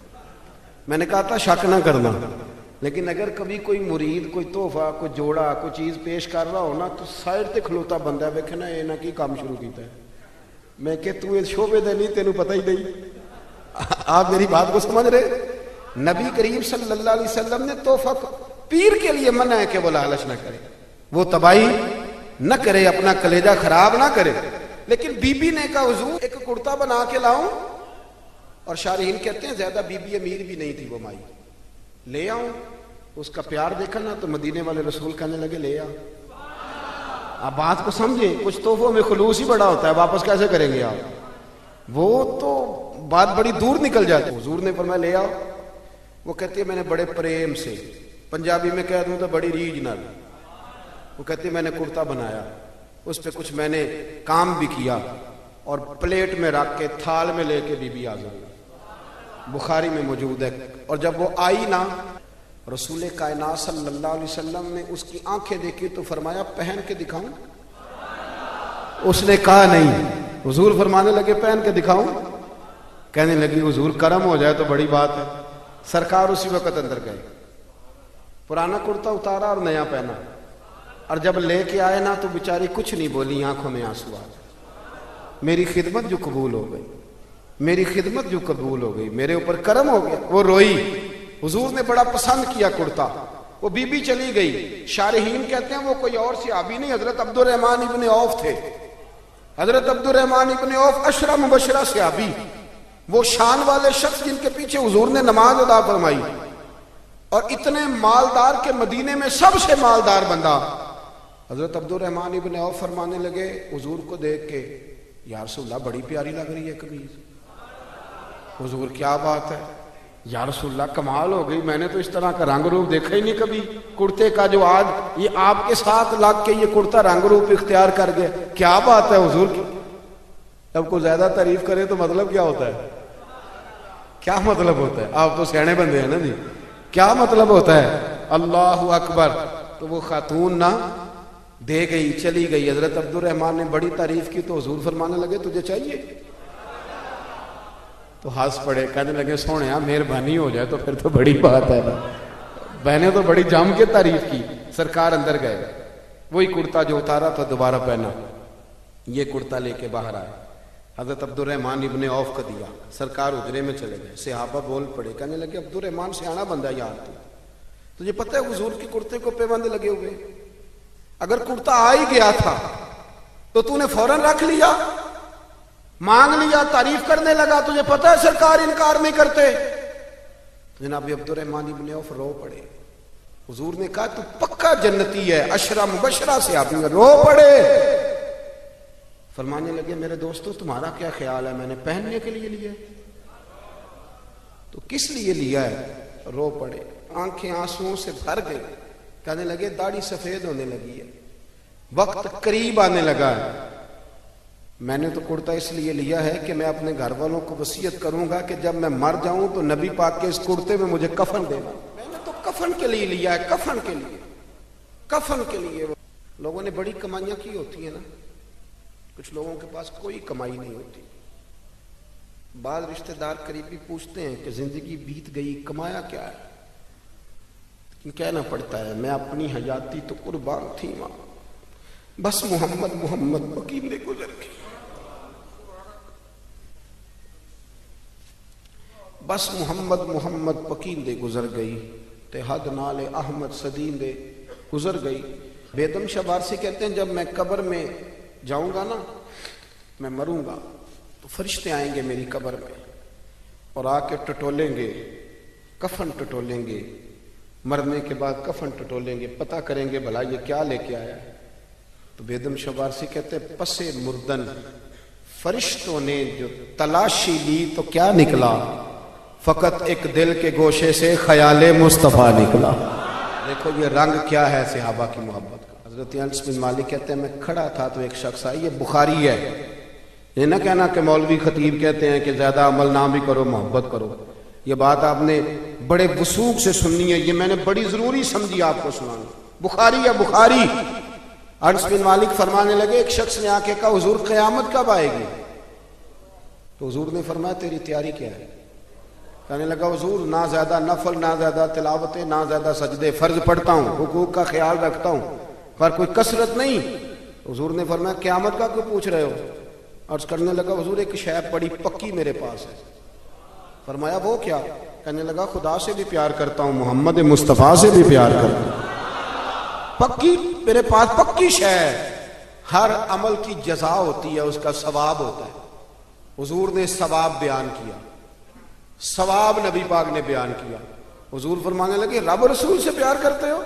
S1: میں نے کہا تھا شک نہ کرنا، لیکن اگر کبھی کوئی مرید کوئی تحفہ کوئی جوڑا کوئی چیز پیش کر رہا ہو نا تو سائڈ تے کھلوتا بندہ ویکھے نا یہ نہ کی کام شروع کیتا ہے، میں کہ تو اس شعبے دے نہیں، تینوں پتہ ہی نہیں۔ آپ میری بات کو سمجھ رہے؟ نبی کریم صلی اللہ علیہ وسلم نے تحفہ پیر کے لیے منع ہے کہ وہ لالچ نہ کرے، وہ تباہی نہ کرے، اپنا کلیجہ خراب نہ کرے، لیکن بی بی نے کہا حضور ایک کرتا بنا کے لاؤں، اور شارحین کہتے ہیں زیادہ بی بی امیر بھی نہیں تھی وہ مائی، لے آؤں، اس کا پیار دیکھا نا تو مدینے والے رسول کہنے لگے لے آؤ۔ آپ بات کو سمجھیں، کچھ تحفوں میں خلوص ہی بڑا ہوتا ہے، واپس کیسے کریں گے آپ، وہ تو بات بڑی دور نکل جاتی۔ حضور نے فرمایا لے آؤ، وہ کہتے ہیں میں نے بڑے پریم سے، پنجابی میں کہہ دوں تو بڑی ریج نال، وہ کہتے ہیں میں نے کرتا بنایا، اس پہ کچھ میں نے کام بھی کیا، اور پلیٹ میں رکھ کے تھال میں لے کے بی بی حاضر ہوئی، بخاری میں موجود ہے۔ اور جب وہ آئی نا رسول کائنات صلی اللہ علیہ وسلم نے اس کی آنکھیں دیکھی تو فرمایا پہن کے دکھاؤں، اس نے کہا نہیں. حضور فرمانے لگے پہن کے دکھاؤں؟ کہنے لگی حضور کرم ہو جائے تو بڑی بات ہے. سرکار اسی وقت اندر گئے, پرانا کرتا اتارا اور نیا پہنا, اور جب لے کے آئے نا تو بیچاری کچھ نہیں بولی, آنکھوں میں آنسو آ گئے. میری خدمت جو قبول ہو گئی, میری خدمت جو قبول ہو گئی, میرے اوپر کرم ہو گیا. وہ روئی. حضور نے بڑا پسند کیا کرتا. وہ بی بی چلی گئی. شارحین کہتے ہیں وہ کوئی اور صحابی نہیں, حضرت عبد الرحمن ابن عوف تھے. حضرت عبد الرحمن ابن عوف عشرہ مبشرہ صحابی, وہ شان والے شخص جن کے پیچھے حضور نے نماز ادا فرمائی, اور اتنے مالدار کے مدینے میں سب سے مالدار بندہ. حضرت عبد الرحمن ابن عوف فرمانے لگے حضور کو دیکھ کے, یا رسول اللہ بڑی پیاری لگ رہی ہے قمیض. حضور کیا بات ہے یا رسول اللہ, کمال ہو گئی, میں نے تو اس طرح کا رنگ روپ دیکھا ہی نہیں کبھی. کرتے کا جو آج یہ آپ کے ساتھ لگ کے یہ کرتا رنگ روپ اختیار کر گئے, کیا بات ہے حضور کی. اب کو زیادہ تعریف کرے تو مطلب کیا ہوتا ہے؟ کیا مطلب ہوتا ہے؟ آپ تو سیانے بندے ہیں نا جی, کیا مطلب ہوتا ہے؟ اللہ اکبر. تو وہ خاتون نہ دے گئی, چلی گئی. حضرت عبد الرحمن نے بڑی تعریف کی تو حضور فرمانے لگے تجھے چاہیے؟ تو ہنس پڑے, کہنے لگے سونے مہربانی ہو جائے تو پھر تو بڑی بات ہے نا. بہنیں تو بڑی جم کے تعریف کی. سرکار اندر گئے, وہی کرتا جو اتارا تھا دوبارہ پہنا, یہ کرتا لے کے باہر آئے. حضرت عبد الرحمن ابن عوف کو دیا. سرکار حجرے میں چلے گئے. صحابہ بول پڑے, کہنے لگے عبد الرحمن سیانا بندہ یار, تجھے پتہ ہے حضور کے کرتے کو پیوند لگے ہوئے, اگر کرتا آ ہی گیا تھا تو تو نے فوراً رکھ لیا, مانگ لیا, تعریف کرنے لگا. تجھے پتہ ہے سرکار انکار نہیں کرتے. جناب عبد الرحمن ابن عوف رو پڑے. حضور نے کہا تو پکا جنتی ہے, عشرہ مبشرہ سے آپ نے رو پڑے. فرمانے لگے میرے دوستو تمہارا کیا خیال ہے, میں نے پہننے کے لیے لیا ہے؟ تو کس لیے لیا ہے؟ رو پڑے, آنکھیں آنسوؤں سے بھر گئی. کہنے لگے داڑھی سفید ہونے لگی ہے, وقت قریب آنے لگا ہے. میں نے تو کرتا اس لیے لیا ہے کہ میں اپنے گھر والوں کو وصیت کروں گا کہ جب میں مر جاؤں تو نبی پاک کے اس کرتے میں مجھے کفن دینا. میں نے تو کفن کے لیے لیا ہے, کفن کے لیے, کفن کے لیے. لوگوں نے بڑی کمائیاں کی ہوتی ہیں نا, کچھ لوگوں کے پاس کوئی کمائی نہیں ہوتی. بعض رشتہ دار قریبی پوچھتے ہیں کہ زندگی بیت گئی, کمایا کیا ہے؟ کہنا پڑتا ہے میں اپنی حیاتی تو قربان تھی ماں, بس محمد محمد پکیندے گزر گئی, بس محمد محمد پکیندے گزر گئی, تے حد نال احمد سدیندے گزر گئی. بیدم شاہ بارسی کہتے ہیں جب میں قبر میں جاؤں گا نا, میں مروں گا تو فرشتے آئیں گے میری قبر میں اور آ کے ٹٹولیں گے, کفن ٹٹولیں گے, مرنے کے بعد کفن ٹٹولیں گے, پتہ کریں گے بھلا یہ کیا لے کے آیا ہے. تو بیدم شاہ بارسی کہتے ہیں پسے مردن فرشتوں نے جو تلاشی لی تو کیا نکلا, فقط ایک دل کے گوشے سے خیال مصطفیٰ نکلا. دیکھو یہ رنگ کیا ہے صحابہ کی محبت کا. حضرت انس بن مالک کہتے ہیں میں کھڑا تھا تو ایک شخص آئی, یہ بخاری ہے, یہ نہ کہنا کہ مولوی خطیب کہتے ہیں کہ زیادہ عمل نہ بھی کرو محبت کرو. یہ بات آپ نے بڑے وثوق سے سننی ہے, یہ میں نے بڑی ضروری سمجھی آپ کو سنانا. بخاری ہے بخاری. انس بن مالک فرمانے لگے ایک شخص نے آ کے کہا حضور قیامت کب آئے گی؟ تو حضور نے فرمایا تیری تیاری کیا ہے؟ کہنے لگا حضور نہ زیادہ نفل, نہ زیادہ تلاوتیں, نہ زیادہ سجدے, فرض پڑھتا ہوں, حقوق کا خیال رکھتا ہوں, پر کوئی کثرت نہیں. حضور نے فرمایا قیامت کا کیوں پوچھ رہے ہو؟ عرض کرنے لگا حضور ایک شے بڑی پکی میرے پاس ہے. فرمایا وہ کیا؟ کہنے لگا خدا سے بھی پیار کرتا ہوں, محمد مصطفیٰ سے بھی پیار کرتا ہوں, پکی میرے پاس پکی شے ہے. ہر عمل کی جزا ہوتی ہے, اس کا ثواب ہوتا ہے. حضور نے ثواب بیان کیا, ثواب نبی پاک نے بیان کیا. حضور فرمانے لگے رب رسول سے پیار کرتے ہو؟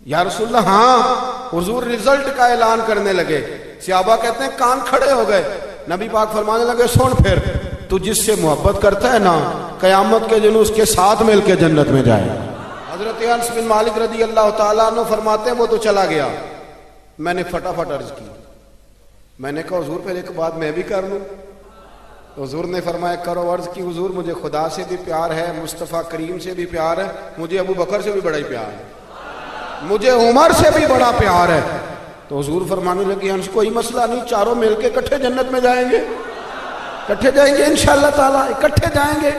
S1: یا رسول اللہ ہاں. حضور رزلٹ کا اعلان کرنے لگے. صحابہ کہتے ہیں کان کھڑے ہو گئے. نبی پاک فرمانے لگے سن پھر, تو جس سے محبت کرتا ہے نا قیامت کے دن اس کے ساتھ مل کے جنت میں جائے. حضرت انس بن مالک رضی اللہ تعالیٰ عنہ فرماتے ہیں وہ تو چلا گیا, میں نے فٹافٹ عرض کی. میں نے کہا حضور پھر ایک بات میں بھی کر لوں. حضور نے فرمایا کرو. عرض کی حضور مجھے خدا سے بھی پیار ہے, مصطفیٰ کریم سے بھی پیار ہے, مجھے ابو بکر سے بھی بڑا ہی پیار ہے, مجھے عمر سے بھی بڑا پیار ہے. تو حضور فرمانے لگے انس کوئی مسئلہ نہیں، چاروں مل کے اکٹھے جنت میں جائیں گے، اکٹھے جائیں گے انشاءاللہ تعالیٰ، اکٹھے جائیں گے۔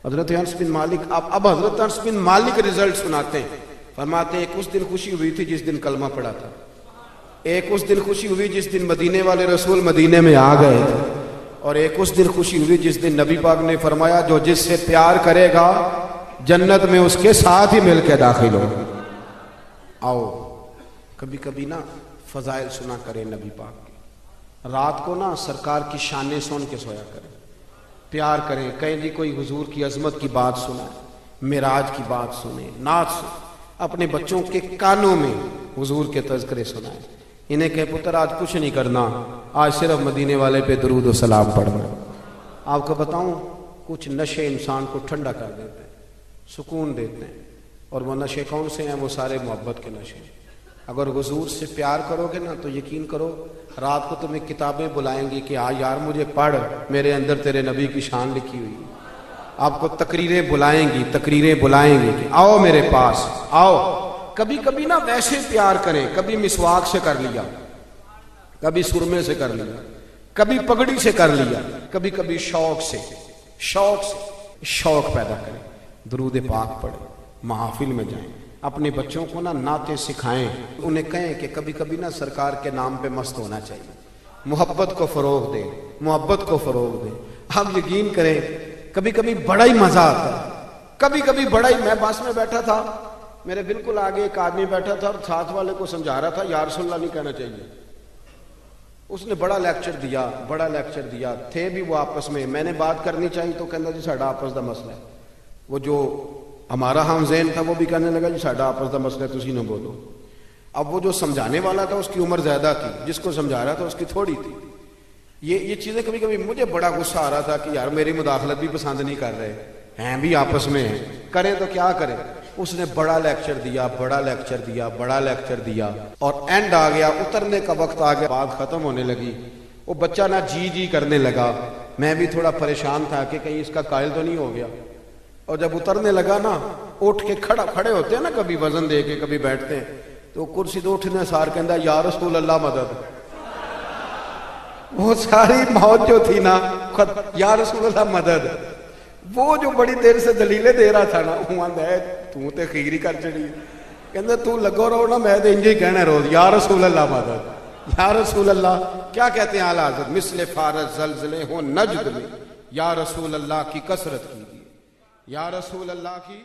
S1: حضرت انس بن مالک اب حضرت انس بن مالک رزلٹ سناتے ہیں، فرماتے ہیں ایک اس دن خوشی ہوئی تھی جس دن کلمہ پڑا تھا، ایک اس دن خوشی ہوئی جس دن مدینے والے رسول مدینے میں آ گئے تھے، اور ایک اس دن خوشی ہوئی جس دن نبی پاک نے فرمایا جو جس سے پیار کرے گا جنت میں اس کے ساتھ ہی مل کے داخل ہو۔ آؤ کبھی کبھی نا فضائل سنا کریں نبی پاک کے، رات کو نا سرکار کی شانیں سن کے سویا کریں، پیار کریں، کہیں جی کوئی حضور کی عظمت کی بات سنائیں، معراج کی بات سنیں، نعت سنیں، اپنے بچوں کے کانوں میں حضور کے تذکرے سنائیں، انہیں کہے پتر آج کچھ نہیں کرنا، آج صرف مدینے والے پہ درود و سلام پڑھنا۔ آپ کو بتاؤں کچھ نشے انسان کو ٹھنڈا کر دیتے ہیں، سکون دیتے ہیں، اور وہ نشے کون سے ہیں؟ وہ سارے محبت کے نشے ہیں۔ اگر حضور سے پیار کرو گے نا تو یقین کرو رات کو تمہیں کتابیں بلائیں گی کہ یار مجھے پڑھ، میرے اندر تیرے نبی کی شان لکھی ہوئی ہے۔ آپ کو تقریریں بلائیں گی کہ آؤ میرے پاس آؤ۔ کبھی کبھی نا ویسے پیار کریں، کبھی مسواک سے کر لیا، کبھی سرمے سے کر لیا، کبھی پگڑی سے کر لیا، کبھی کبھی شوق پیدا کریں، درود پاک پڑھیں، محافل میں جائیں، اپنے بچوں کو نا نعتیں سکھائیں، انہیں کہیں کہ کبھی کبھی نا سرکار کے نام پہ مست ہونا چاہیے، محبت کو فروغ دیں۔ آپ یقین کریں کبھی کبھی بڑا ہی مزہ آتا ہے، کبھی کبھی بڑا ہی، میں بس میں بیٹھا تھا، میرے بالکل آگے ایک آدمی بیٹھا تھا اور ساتھ والے کو سمجھا رہا تھا یا رسول اللہ نہیں کہنا چاہیے۔ اس نے بڑا لیکچر دیا، تھے بھی وہ آپس میں نے بات کرنی چاہیے تو کہنا جی ساڈا آپس دا مسئلہ ہے، وہ جو ہمارا ہم ذہن تھا وہ بھی کہنے لگا جی ساڈا آپس دا مسئلہ ہے تسی نہ بولو۔ اب وہ جو سمجھانے والا تھا اس کی عمر زیادہ تھی، جس کو سمجھا رہا تھا اس کی تھوڑی تھی۔ یہ چیزیں کبھی کبھی مجھے بڑا غصہ آ رہا تھا کہ یار میری مداخلت بھی پسند نہیں کر رہے ہیں، بھی آپس میں ہیں، کریں تو کیا کریں۔ اس نے بڑا لیکچر دیا اور اینڈ آ گیا، اترنے کا وقت آ گیا، بات ختم ہونے لگی، وہ بچہ نا جی کرنے لگا، میں بھی تھوڑا پریشان تھا کہ کہیں اس کا قائل تو نہیں ہو گیا، اور جب اترنے لگا نا اٹھ کے کھڑے ہوتے ہیں نا، کبھی وزن دے کے کبھی بیٹھتے ہیں، تو کرسی تو اٹھنے سار کہندا یا رسول اللہ مدد۔ وہ ساری موت جو تھی نا یا رسول اللہ مدد، وہ جو بڑی دیر سے دلیلیں دے رہا تھا نا، وہ آندا ہے تو تے خیری کر چڑی، کہندا تو لگو رہو نا، میں تے انج ہی کہنا روز یا رسول اللہ مدد، یا رسول اللہ۔ کیا کہتے ہیں اعلیٰ حضرت؟ مثل فارس زلزلے ہو نجد میں، یا رسول اللہ کی کثرت کیجیے، یا رسول اللہ کی